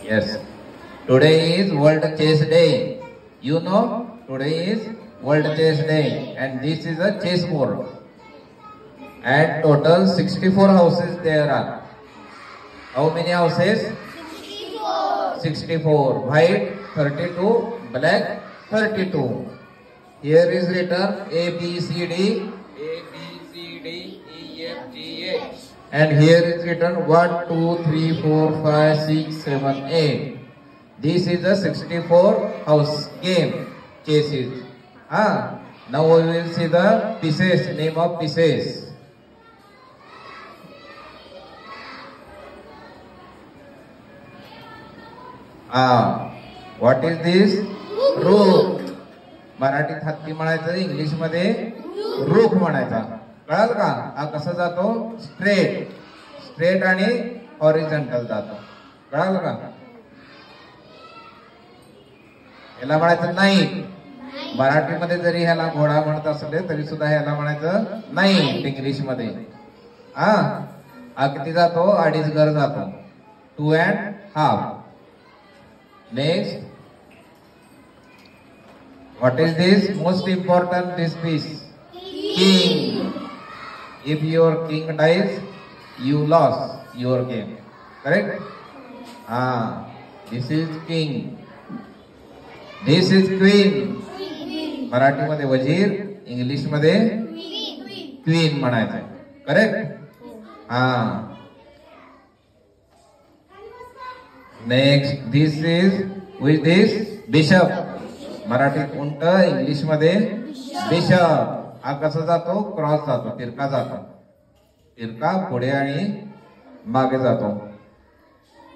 Yes. Today is World Chess Day. You know, today is World Chess Day, and this is a chessboard. And total 64 houses there are. How many houses? 64. White 32, black 32. Here is written A, B, C, D, E, F, G, H. And here is written 1, 2, 3, 4, 5, 6, 7, 8. This is a 64 house game, chesses. Now we will see the pieces, name of pieces. What is this? Rook. मराठीत हत्ती म्हणायचं, English मध्ये रूख म्हणायचा. कळाल का? हा कसा जातो? स्ट्रेट. स्ट्रेट आणि हॉरिझॉन्टल जातो. कळाल का? याला म्हणायचं नाईट. मराठीमध्ये जरी ह्याला घोडा म्हणत असले तरी सुद्धा ह्याला म्हणायचं नाईट इंग्लिश मध्ये. हा किती जातो? 2.5 घर जातो. 2.5. Next, what is this? Most important, this piece. King. If your king dies, you lost your game. Correct? This is king. This is queen. Marathi मध्ये वजीर, इंग्लिश मध्ये क्वीन म्हणायचं. Correct? Next, this is with this bishop. मराठीत उंट, English मध्ये bishop. हा कसा जातो? Cross जातो, तिरका जातो. तिरका पुढे आणि मागे जातो.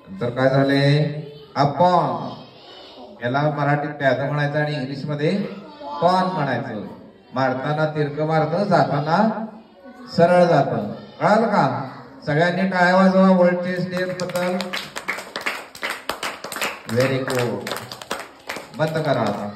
नंतर काय झाले? अपॉन. याला मराठीत प्याद म्हणायचं आणि इंग्लिश मध्ये पॉन म्हणायचं. मारताना तिरक मारतं, जाताना सरळ जातं. कळाल का? सगळ्यांनी टाळ्या वाजवा वर्ल्ड चेस डे बद्दल. Very good. बंद करा आता.